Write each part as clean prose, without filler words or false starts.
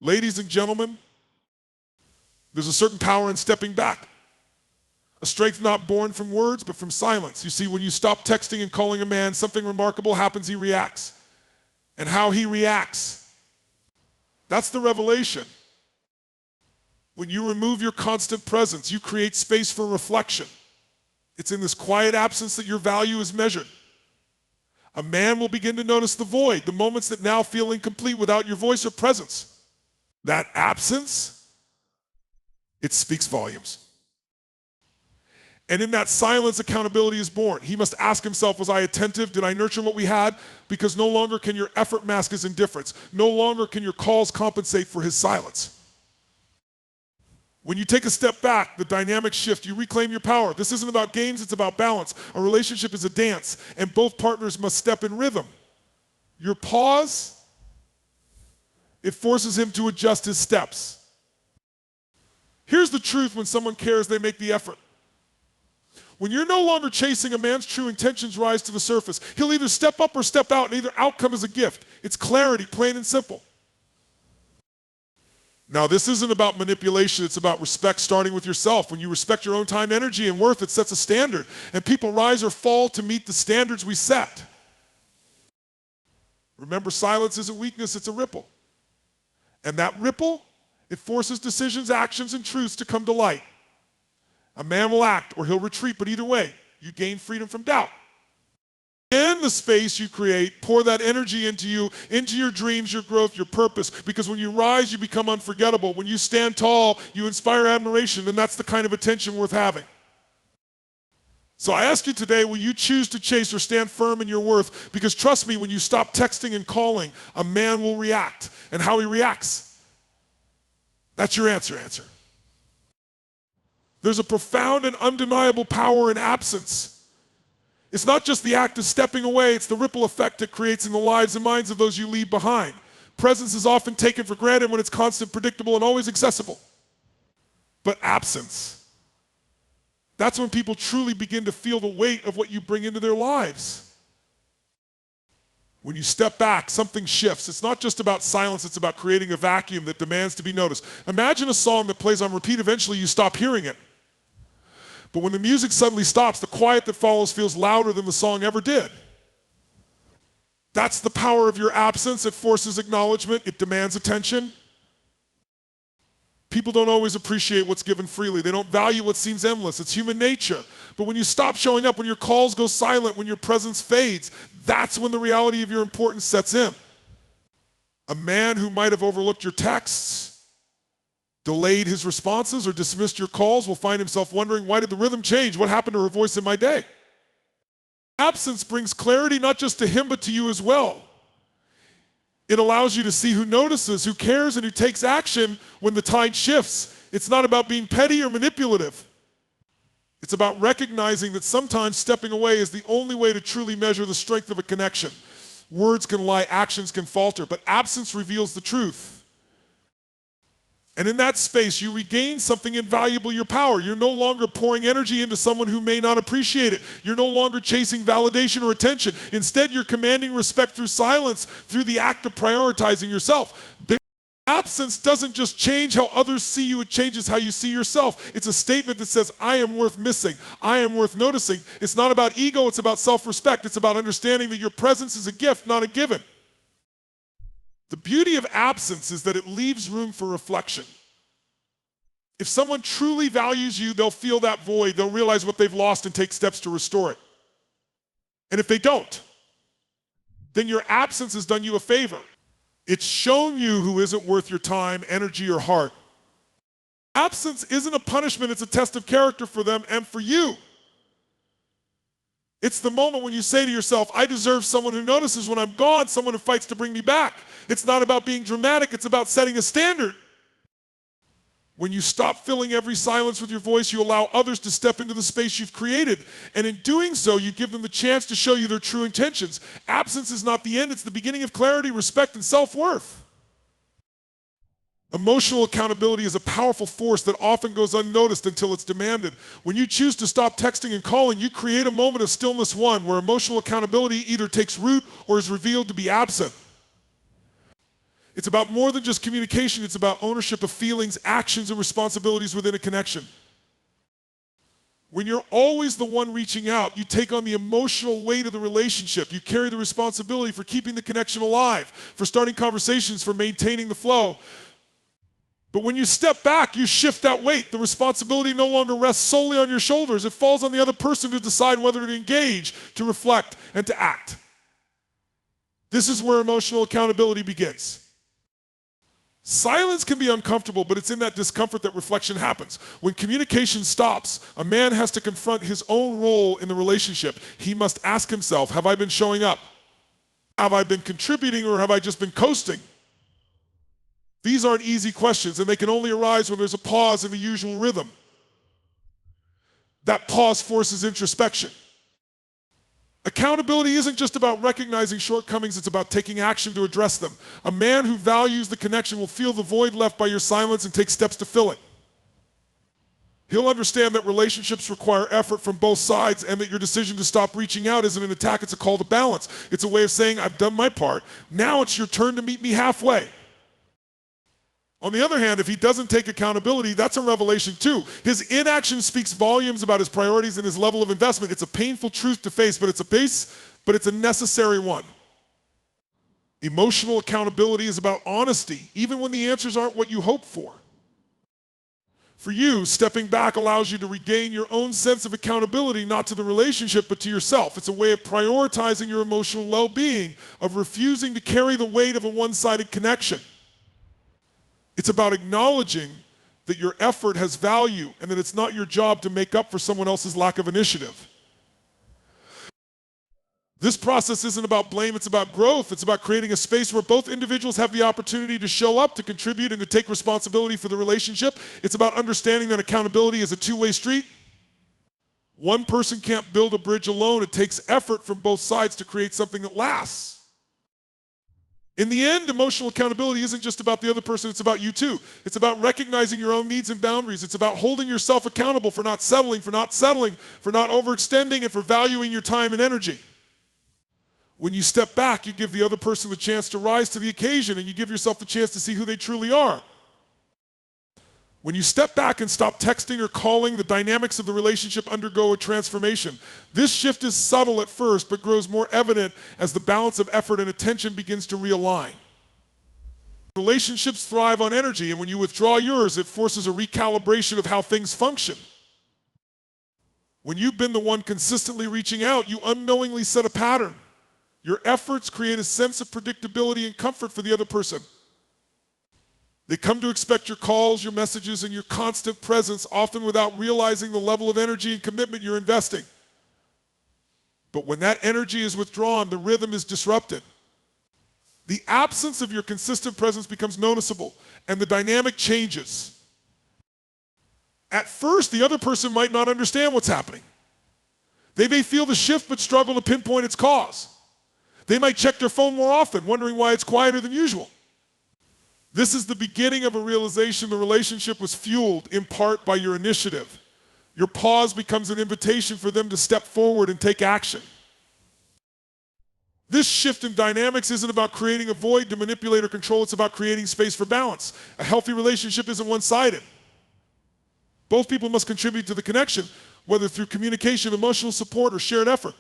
Ladies and gentlemen, there's a certain power in stepping back. A strength not born from words, but from silence. You see, when you stop texting and calling a man, something remarkable happens. He reacts. And how he reacts, that's the revelation. When you remove your constant presence, you create space for reflection. It's in this quiet absence that your value is measured. A man will begin to notice the void, the moments that now feel incomplete without your voice or presence. That absence, it speaks volumes. And in that silence, accountability is born. He must ask himself, was I attentive? Did I nurture what we had? Because no longer can your effort mask his indifference. No longer can your calls compensate for his silence. When you take a step back, the dynamics shift. You reclaim your power. This isn't about games, it's about balance. A relationship is a dance, and both partners must step in rhythm. Your pause, it forces him to adjust his steps. Here's the truth: when someone cares, they make the effort. When you're no longer chasing, a man's true intentions rise to the surface. He'll either step up or step out, and either outcome is a gift. It's clarity, plain and simple. Now, this isn't about manipulation, it's about respect, starting with yourself. When you respect your own time, energy, and worth, it sets a standard, and people rise or fall to meet the standards we set. Remember, silence isn't weakness, it's a ripple. And that ripple, it forces decisions, actions, and truths to come to light. A man will act or he'll retreat, but either way, you gain freedom from doubt. In the space you create, pour that energy into you, into your dreams, your growth, your purpose, because when you rise, you become unforgettable. When you stand tall, you inspire admiration, and that's the kind of attention worth having. So I ask you today, will you choose to chase or stand firm in your worth? Because trust me, when you stop texting and calling, a man will react. And how he reacts, that's your answer. There's a profound and undeniable power in absence. It's not just the act of stepping away, it's the ripple effect it creates in the lives and minds of those you leave behind. Presence is often taken for granted when it's constant, predictable, and always accessible. But absence, that's when people truly begin to feel the weight of what you bring into their lives. When you step back, something shifts. It's not just about silence, it's about creating a vacuum that demands to be noticed. Imagine a song that plays on repeat, eventually you stop hearing it. But when the music suddenly stops, the quiet that follows feels louder than the song ever did. That's the power of your absence. It forces acknowledgement. It demands attention. People don't always appreciate what's given freely. They don't value what seems endless. It's human nature. But when you stop showing up, when your calls go silent, when your presence fades, that's when the reality of your importance sets in. A man who might have overlooked your texts, delayed his responses, or dismissed your calls will find himself wondering, why did the rhythm change? What happened to her voice in my day? Absence brings clarity not just to him, but to you as well. It allows you to see who notices, who cares, and who takes action when the tide shifts. It's not about being petty or manipulative. It's about recognizing that sometimes stepping away is the only way to truly measure the strength of a connection. Words can lie, actions can falter, but absence reveals the truth. And in that space, you regain something invaluable, your power. You're no longer pouring energy into someone who may not appreciate it. You're no longer chasing validation or attention. Instead, you're commanding respect through silence, through the act of prioritizing yourself. Absence doesn't just change how others see you, it changes how you see yourself. It's a statement that says, I am worth missing. I am worth noticing. It's not about ego, it's about self-respect. It's about understanding that your presence is a gift, not a given. The beauty of absence is that it leaves room for reflection. If someone truly values you, they'll feel that void, they'll realize what they've lost and take steps to restore it. And if they don't, then your absence has done you a favor. It's shown you who isn't worth your time, energy, or heart. Absence isn't a punishment, it's a test of character for them and for you. It's the moment when you say to yourself, I deserve someone who notices when I'm gone, someone who fights to bring me back. It's not about being dramatic, it's about setting a standard. When you stop filling every silence with your voice, you allow others to step into the space you've created. And in doing so, you give them the chance to show you their true intentions. Absence is not the end, it's the beginning of clarity, respect, and self-worth. Emotional accountability is a powerful force that often goes unnoticed until it's demanded. When you choose to stop texting and calling, you create a moment of stillness one, where emotional accountability either takes root or is revealed to be absent. It's about more than just communication. It's about ownership of feelings, actions, and responsibilities within a connection. When you're always the one reaching out, you take on the emotional weight of the relationship. You carry the responsibility for keeping the connection alive, for starting conversations, for maintaining the flow. But when you step back, you shift that weight. The responsibility no longer rests solely on your shoulders. It falls on the other person to decide whether to engage, to reflect, and to act. This is where emotional accountability begins. Silence can be uncomfortable, but it's in that discomfort that reflection happens. When communication stops, a man has to confront his own role in the relationship. He must ask himself, have I been showing up? Have I been contributing, or have I just been coasting? These aren't easy questions, and they can only arise when there's a pause in the usual rhythm. That pause forces introspection. Accountability isn't just about recognizing shortcomings, it's about taking action to address them. A man who values the connection will feel the void left by your silence and take steps to fill it. He'll understand that relationships require effort from both sides, and that your decision to stop reaching out isn't an attack, it's a call to balance. It's a way of saying, I've done my part, now it's your turn to meet me halfway. On the other hand, if he doesn't take accountability, that's a revelation too. His inaction speaks volumes about his priorities and his level of investment. It's a painful truth to face, but it's a necessary one. Emotional accountability is about honesty, even when the answers aren't what you hope for. For you, stepping back allows you to regain your own sense of accountability, not to the relationship, but to yourself. It's a way of prioritizing your emotional well-being, of refusing to carry the weight of a one-sided connection. It's about acknowledging that your effort has value and that it's not your job to make up for someone else's lack of initiative. This process isn't about blame, it's about growth. It's about creating a space where both individuals have the opportunity to show up, to contribute, and to take responsibility for the relationship. It's about understanding that accountability is a two-way street. One person can't build a bridge alone. It takes effort from both sides to create something that lasts. In the end, emotional accountability isn't just about the other person, it's about you too. It's about recognizing your own needs and boundaries. It's about holding yourself accountable for not settling, for not overextending, and for valuing your time and energy. When you step back, you give the other person the chance to rise to the occasion, and you give yourself the chance to see who they truly are. When you step back and stop texting or calling, the dynamics of the relationship undergo a transformation. This shift is subtle at first, but grows more evident as the balance of effort and attention begins to realign. Relationships thrive on energy, and when you withdraw yours, it forces a recalibration of how things function. When you've been the one consistently reaching out, you unknowingly set a pattern. Your efforts create a sense of predictability and comfort for the other person. They come to expect your calls, your messages, and your constant presence, often without realizing the level of energy and commitment you're investing. But when that energy is withdrawn, the rhythm is disrupted. The absence of your consistent presence becomes noticeable, and the dynamic changes. At first, the other person might not understand what's happening. They may feel the shift but struggle to pinpoint its cause. They might check their phone more often, wondering why it's quieter than usual. This is the beginning of a realization the relationship was fueled in part by your initiative. Your pause becomes an invitation for them to step forward and take action. This shift in dynamics isn't about creating a void to manipulate or control, it's about creating space for balance. A healthy relationship isn't one-sided. Both people must contribute to the connection, whether through communication, emotional support, or shared effort.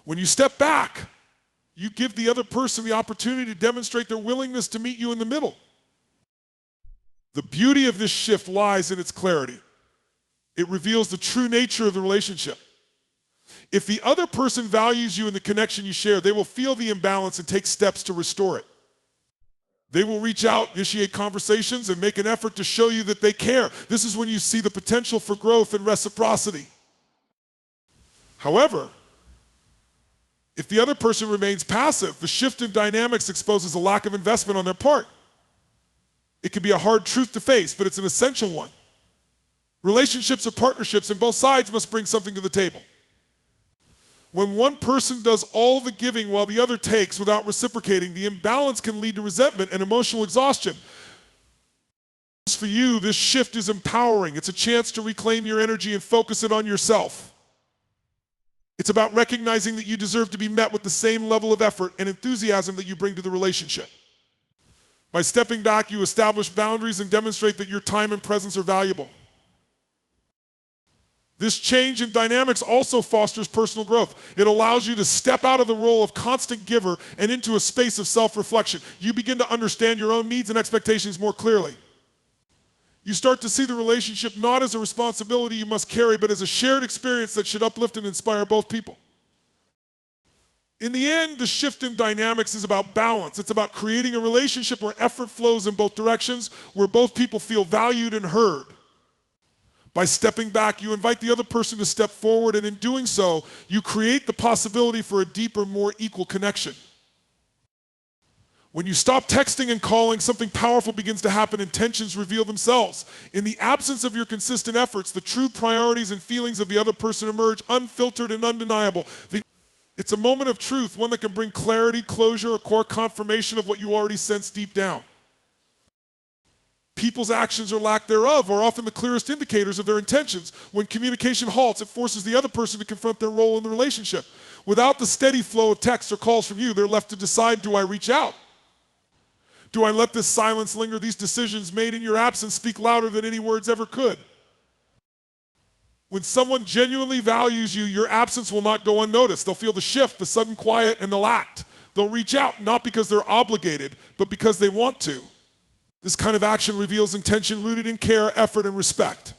When you step back, you give the other person the opportunity to demonstrate their willingness to meet you in the middle. The beauty of this shift lies in its clarity. It reveals the true nature of the relationship. If the other person values you and the connection you share, they will feel the imbalance and take steps to restore it. They will reach out, initiate conversations, and make an effort to show you that they care. This is when you see the potential for growth and reciprocity. However, if the other person remains passive, the shift in dynamics exposes a lack of investment on their part. It can be a hard truth to face, but it's an essential one. Relationships are partnerships, and both sides must bring something to the table. When one person does all the giving while the other takes without reciprocating, the imbalance can lead to resentment and emotional exhaustion. For you, this shift is empowering. It's a chance to reclaim your energy and focus it on yourself. It's about recognizing that you deserve to be met with the same level of effort and enthusiasm that you bring to the relationship. By stepping back, you establish boundaries and demonstrate that your time and presence are valuable. This change in dynamics also fosters personal growth. It allows you to step out of the role of constant giver and into a space of self-reflection. You begin to understand your own needs and expectations more clearly. You start to see the relationship not as a responsibility you must carry, but as a shared experience that should uplift and inspire both people. In the end, the shift in dynamics is about balance. It's about creating a relationship where effort flows in both directions, where both people feel valued and heard. By stepping back, you invite the other person to step forward, and in doing so, you create the possibility for a deeper, more equal connection. When you stop texting and calling, something powerful begins to happen and tensions reveal themselves. In the absence of your consistent efforts, the true priorities and feelings of the other person emerge unfiltered and undeniable. It's a moment of truth, one that can bring clarity, closure, or core confirmation of what you already sense deep down. People's actions or lack thereof are often the clearest indicators of their intentions. When communication halts, it forces the other person to confront their role in the relationship. Without the steady flow of texts or calls from you, they're left to decide, do I reach out? Do I let this silence linger? These decisions made in your absence speak louder than any words ever could. When someone genuinely values you, your absence will not go unnoticed. They'll feel the shift, the sudden quiet, and they'll act. They'll reach out, not because they're obligated, but because they want to. This kind of action reveals intention rooted in care, effort, and respect.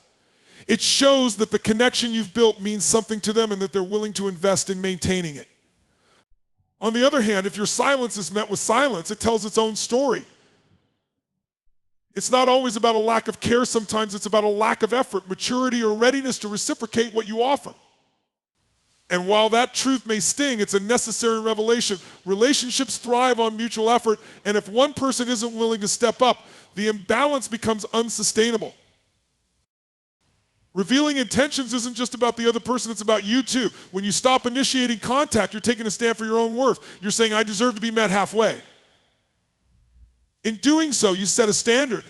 It shows that the connection you've built means something to them and that they're willing to invest in maintaining it. On the other hand, if your silence is met with silence, it tells its own story. It's not always about a lack of care. Sometimes it's about a lack of effort, maturity, or readiness to reciprocate what you offer. And while that truth may sting, it's a necessary revelation. Relationships thrive on mutual effort, and if one person isn't willing to step up, the imbalance becomes unsustainable. Revealing intentions isn't just about the other person, it's about you too. When you stop initiating contact, you're taking a stand for your own worth. You're saying, I deserve to be met halfway. In doing so, you set a standard.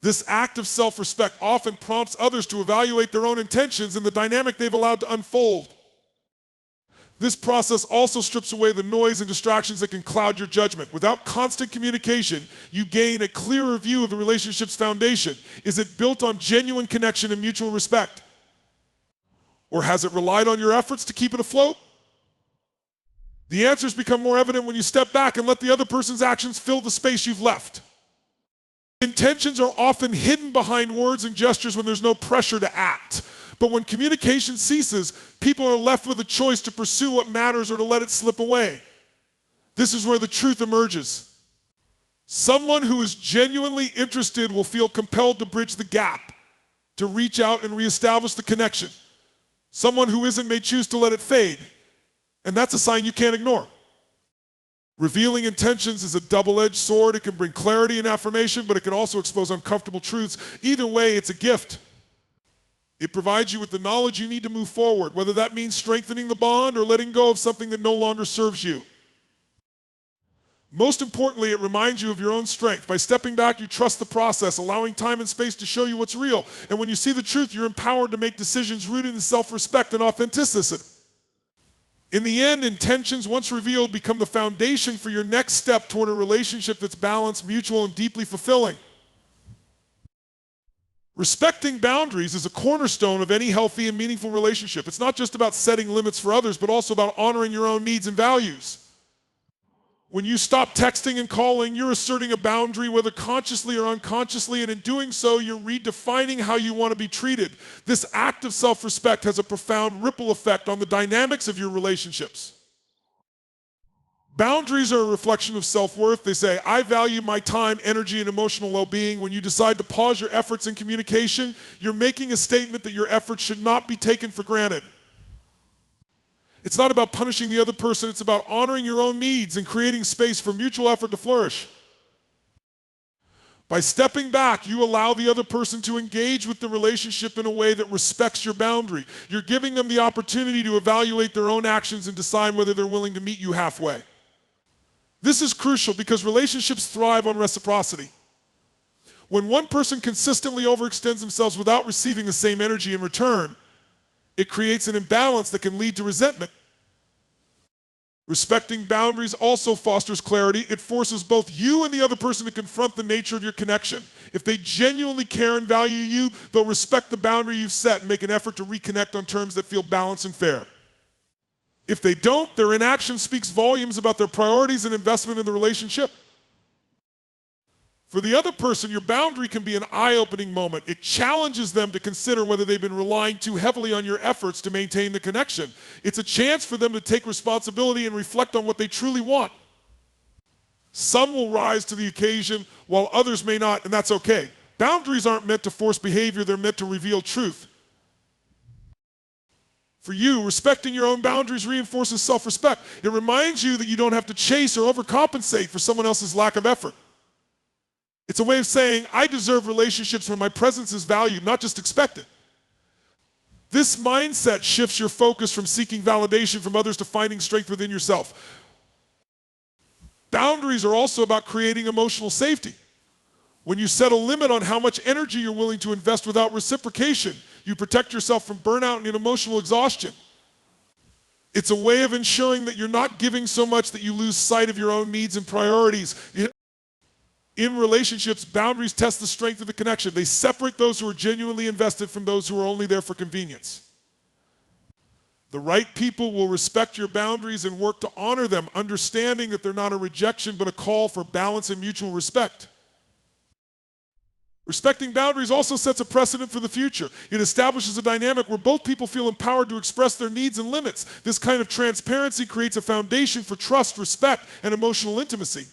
This act of self-respect often prompts others to evaluate their own intentions and the dynamic they've allowed to unfold. This process also strips away the noise and distractions that can cloud your judgment. Without constant communication, you gain a clearer view of the relationship's foundation. Is it built on genuine connection and mutual respect? Or has it relied on your efforts to keep it afloat? The answers become more evident when you step back and let the other person's actions fill the space you've left. Intentions are often hidden behind words and gestures when there's no pressure to act. But when communication ceases, people are left with a choice to pursue what matters or to let it slip away. This is where the truth emerges. Someone who is genuinely interested will feel compelled to bridge the gap, to reach out and reestablish the connection. Someone who isn't may choose to let it fade. And that's a sign you can't ignore. Revealing intentions is a double-edged sword. It can bring clarity and affirmation, but it can also expose uncomfortable truths. Either way, it's a gift. It provides you with the knowledge you need to move forward, whether that means strengthening the bond or letting go of something that no longer serves you. Most importantly, it reminds you of your own strength. By stepping back, you trust the process, allowing time and space to show you what's real. And when you see the truth, you're empowered to make decisions rooted in self-respect and authenticity. In the end, intentions, once revealed, become the foundation for your next step toward a relationship that's balanced, mutual, and deeply fulfilling. Respecting boundaries is a cornerstone of any healthy and meaningful relationship. It's not just about setting limits for others, but also about honoring your own needs and values. When you stop texting and calling, you're asserting a boundary, whether consciously or unconsciously, and in doing so, you're redefining how you want to be treated. This act of self-respect has a profound ripple effect on the dynamics of your relationships. Boundaries are a reflection of self-worth. They say, I value my time, energy, and emotional well-being. When you decide to pause your efforts in communication, you're making a statement that your efforts should not be taken for granted. It's not about punishing the other person, it's about honoring your own needs and creating space for mutual effort to flourish. By stepping back, you allow the other person to engage with the relationship in a way that respects your boundary. You're giving them the opportunity to evaluate their own actions and decide whether they're willing to meet you halfway. This is crucial because relationships thrive on reciprocity. When one person consistently overextends themselves without receiving the same energy in return, it creates an imbalance that can lead to resentment. Respecting boundaries also fosters clarity. It forces both you and the other person to confront the nature of your connection. If they genuinely care and value you, they'll respect the boundary you've set and make an effort to reconnect on terms that feel balanced and fair. If they don't, their inaction speaks volumes about their priorities and investment in the relationship. For the other person, your boundary can be an eye-opening moment. It challenges them to consider whether they've been relying too heavily on your efforts to maintain the connection. It's a chance for them to take responsibility and reflect on what they truly want. Some will rise to the occasion while others may not, and that's okay. Boundaries aren't meant to force behavior, they're meant to reveal truth. For you, respecting your own boundaries reinforces self-respect. It reminds you that you don't have to chase or overcompensate for someone else's lack of effort. It's a way of saying, I deserve relationships where my presence is valued, not just expected. This mindset shifts your focus from seeking validation from others to finding strength within yourself. Boundaries are also about creating emotional safety. When you set a limit on how much energy you're willing to invest without reciprocation, you protect yourself from burnout and emotional exhaustion. It's a way of ensuring that you're not giving so much that you lose sight of your own needs and priorities. In relationships, boundaries test the strength of the connection. They separate those who are genuinely invested from those who are only there for convenience. The right people will respect your boundaries and work to honor them, understanding that they're not a rejection but a call for balance and mutual respect. Respecting boundaries also sets a precedent for the future. It establishes a dynamic where both people feel empowered to express their needs and limits. This kind of transparency creates a foundation for trust, respect, and emotional intimacy.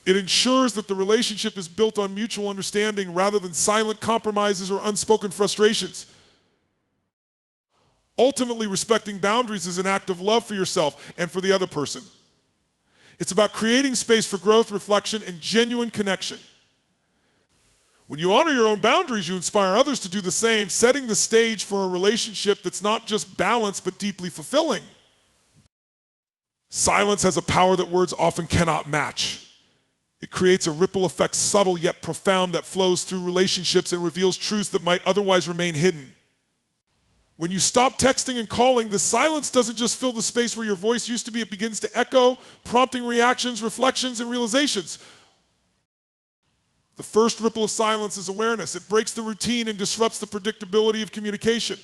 It ensures that the relationship is built on mutual understanding rather than silent compromises or unspoken frustrations. Ultimately, respecting boundaries is an act of love for yourself and for the other person. It's about creating space for growth, reflection, and genuine connection. When you honor your own boundaries, you inspire others to do the same, setting the stage for a relationship that's not just balanced but deeply fulfilling. Silence has a power that words often cannot match. It creates a ripple effect, subtle yet profound, that flows through relationships and reveals truths that might otherwise remain hidden. When you stop texting and calling, the silence doesn't just fill the space where your voice used to be, it begins to echo, prompting reactions, reflections, and realizations. The first ripple of silence is awareness. It breaks the routine and disrupts the predictability of communication.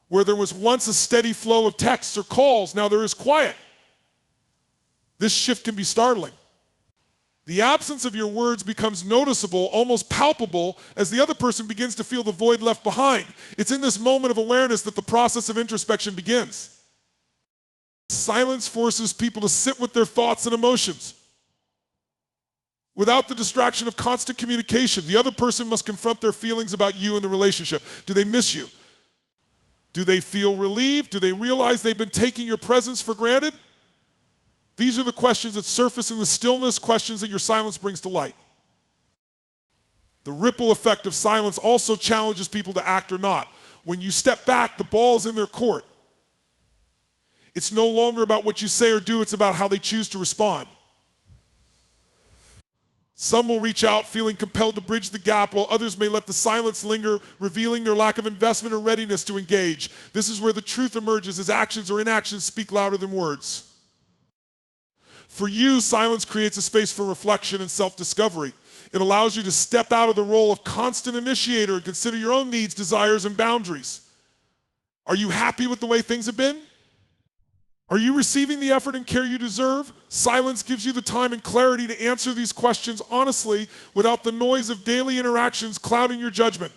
Where there was once a steady flow of texts or calls, now there is quiet. This shift can be startling. The absence of your words becomes noticeable, almost palpable, as the other person begins to feel the void left behind. It's in this moment of awareness that the process of introspection begins. Silence forces people to sit with their thoughts and emotions. Without the distraction of constant communication, the other person must confront their feelings about you and the relationship. Do they miss you? Do they feel relieved? Do they realize they've been taking your presence for granted? These are the questions that surface in the stillness, questions that your silence brings to light. The ripple effect of silence also challenges people to act or not. When you step back, the ball's in their court. It's no longer about what you say or do, it's about how they choose to respond. Some will reach out feeling compelled to bridge the gap, while others may let the silence linger, revealing their lack of investment or readiness to engage. This is where the truth emerges, as actions or inactions speak louder than words. For you, silence creates a space for reflection and self-discovery. It allows you to step out of the role of constant initiator and consider your own needs, desires, and boundaries. Are you happy with the way things have been? Are you receiving the effort and care you deserve? Silence gives you the time and clarity to answer these questions honestly without the noise of daily interactions clouding your judgment.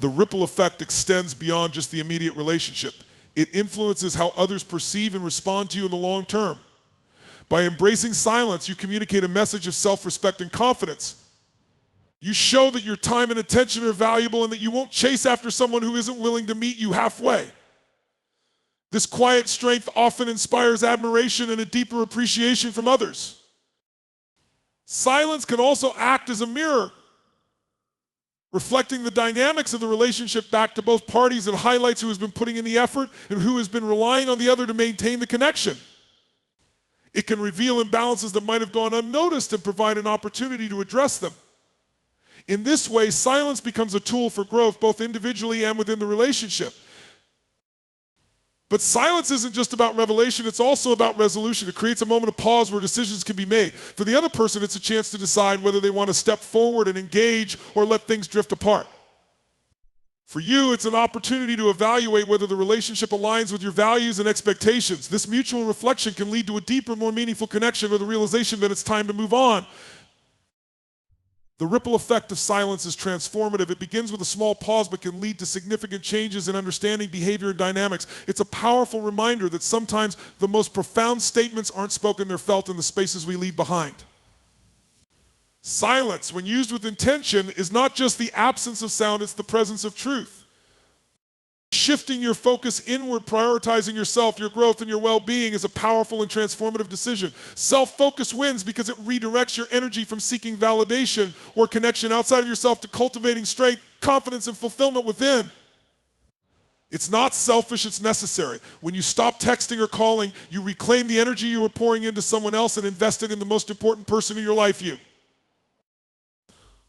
The ripple effect extends beyond just the immediate relationship. It influences how others perceive and respond to you in the long term. By embracing silence, you communicate a message of self-respect and confidence. You show that your time and attention are valuable and that you won't chase after someone who isn't willing to meet you halfway. This quiet strength often inspires admiration and a deeper appreciation from others. Silence can also act as a mirror, reflecting the dynamics of the relationship back to both parties. It highlights who has been putting in the effort and who has been relying on the other to maintain the connection. It can reveal imbalances that might have gone unnoticed and provide an opportunity to address them. In this way, silence becomes a tool for growth both individually and within the relationship. But silence isn't just about revelation, it's also about resolution. It creates a moment of pause where decisions can be made. For the other person, it's a chance to decide whether they want to step forward and engage or let things drift apart. For you, it's an opportunity to evaluate whether the relationship aligns with your values and expectations. This mutual reflection can lead to a deeper, more meaningful connection or the realization that it's time to move on. The ripple effect of silence is transformative. It begins with a small pause but can lead to significant changes in understanding behavior and dynamics. It's a powerful reminder that sometimes the most profound statements aren't spoken, they're felt in the spaces we leave behind. Silence, when used with intention, is not just the absence of sound, it's the presence of truth. Shifting your focus inward, prioritizing yourself, your growth, and your well-being is a powerful and transformative decision. Self-focus wins because it redirects your energy from seeking validation or connection outside of yourself to cultivating strength, confidence, and fulfillment within. It's not selfish, it's necessary. When you stop texting or calling, you reclaim the energy you were pouring into someone else and invest it in the most important person in your life, you.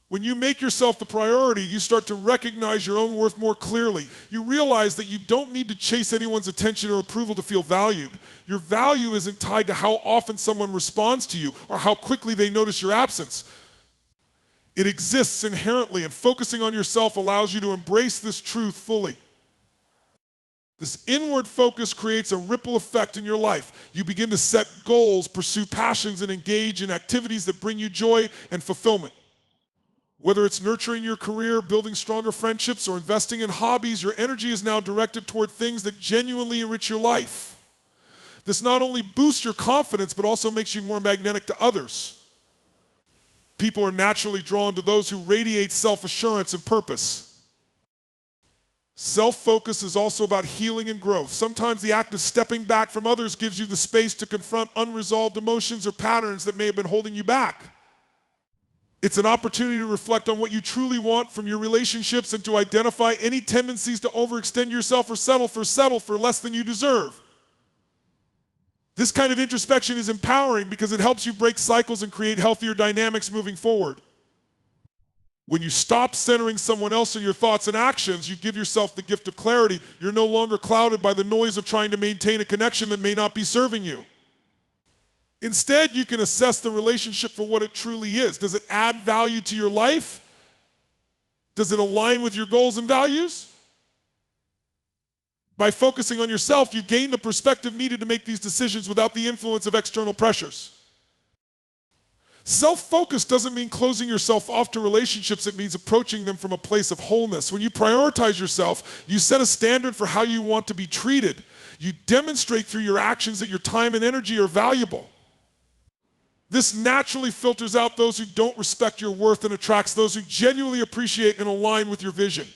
When you make yourself the priority, you start to recognize your own worth more clearly. You realize that you don't need to chase anyone's attention or approval to feel valued. Your value isn't tied to how often someone responds to you or how quickly they notice your absence. It exists inherently, and focusing on yourself allows you to embrace this truth fully. This inward focus creates a ripple effect in your life. You begin to set goals, pursue passions, and engage in activities that bring you joy and fulfillment. Whether it's nurturing your career, building stronger friendships, or investing in hobbies, your energy is now directed toward things that genuinely enrich your life. This not only boosts your confidence, but also makes you more magnetic to others. People are naturally drawn to those who radiate self-assurance and purpose. Self-focus is also about healing and growth. Sometimes the act of stepping back from others gives you the space to confront unresolved emotions or patterns that may have been holding you back. It's an opportunity to reflect on what you truly want from your relationships and to identify any tendencies to overextend yourself or settle for less than you deserve. This kind of introspection is empowering because it helps you break cycles and create healthier dynamics moving forward. When you stop centering someone else in your thoughts and actions, you give yourself the gift of clarity. You're no longer clouded by the noise of trying to maintain a connection that may not be serving you. Instead, you can assess the relationship for what it truly is. Does it add value to your life? Does it align with your goals and values? By focusing on yourself, you gain the perspective needed to make these decisions without the influence of external pressures. Self-focus doesn't mean closing yourself off to relationships. It means approaching them from a place of wholeness. When you prioritize yourself, you set a standard for how you want to be treated. You demonstrate through your actions that your time and energy are valuable. This naturally filters out those who don't respect your worth and attracts those who genuinely appreciate and align with your vision.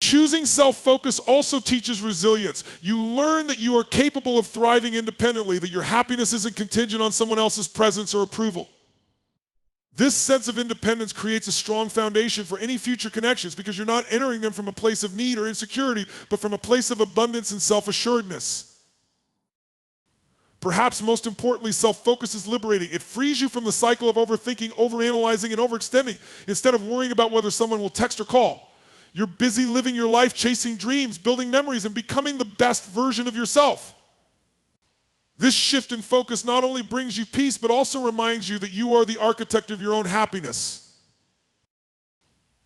Choosing self-focus also teaches resilience. You learn that you are capable of thriving independently, that your happiness isn't contingent on someone else's presence or approval. This sense of independence creates a strong foundation for any future connections because you're not entering them from a place of need or insecurity, but from a place of abundance and self-assuredness. Perhaps most importantly, self-focus is liberating. It frees you from the cycle of overthinking, overanalyzing, and overextending. Instead of worrying about whether someone will text or call, you're busy living your life, chasing dreams, building memories, and becoming the best version of yourself. This shift in focus not only brings you peace, but also reminds you that you are the architect of your own happiness.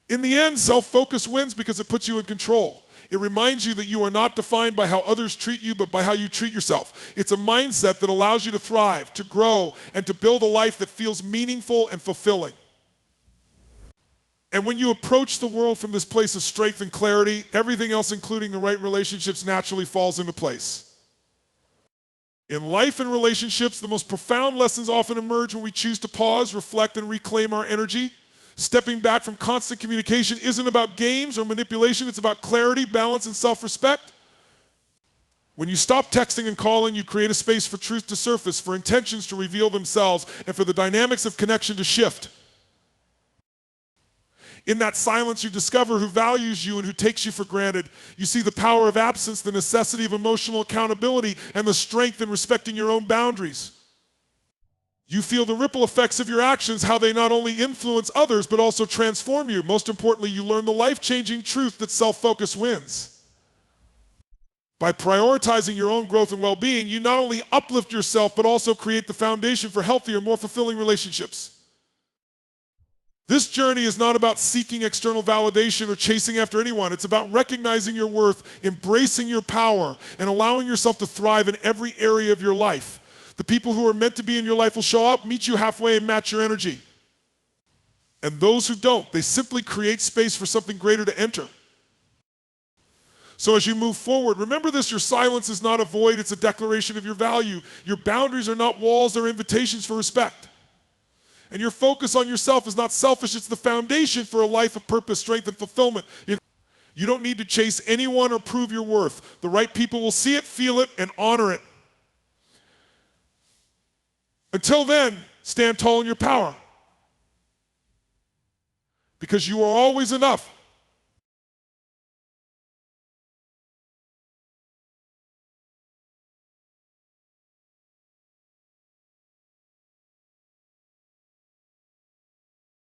In the end, self-focus wins because it puts you in control. It reminds you that you are not defined by how others treat you, but by how you treat yourself. It's a mindset that allows you to thrive, to grow, and to build a life that feels meaningful and fulfilling. And when you approach the world from this place of strength and clarity, everything else, including the right relationships, naturally falls into place. In life and relationships, the most profound lessons often emerge when we choose to pause, reflect, and reclaim our energy. Stepping back from constant communication isn't about games or manipulation, it's about clarity, balance, and self-respect. When you stop texting and calling, you create a space for truth to surface, for intentions to reveal themselves, and for the dynamics of connection to shift. In that silence, you discover who values you and who takes you for granted. You see the power of absence, the necessity of emotional accountability, and the strength in respecting your own boundaries. You feel the ripple effects of your actions, how they not only influence others, but also transform you. Most importantly, you learn the life-changing truth that self-focus wins. By prioritizing your own growth and well-being, you not only uplift yourself, but also create the foundation for healthier, more fulfilling relationships. This journey is not about seeking external validation or chasing after anyone. It's about recognizing your worth, embracing your power, and allowing yourself to thrive in every area of your life. The people who are meant to be in your life will show up, meet you halfway, and match your energy. And those who don't, they simply create space for something greater to enter. So as you move forward, remember this: your silence is not a void, it's a declaration of your value. Your boundaries are not walls, they're invitations for respect. And your focus on yourself is not selfish, it's the foundation for a life of purpose, strength, and fulfillment. You don't need to chase anyone or prove your worth. The right people will see it, feel it, and honor it. Until then, stand tall in your power. Because you are always enough.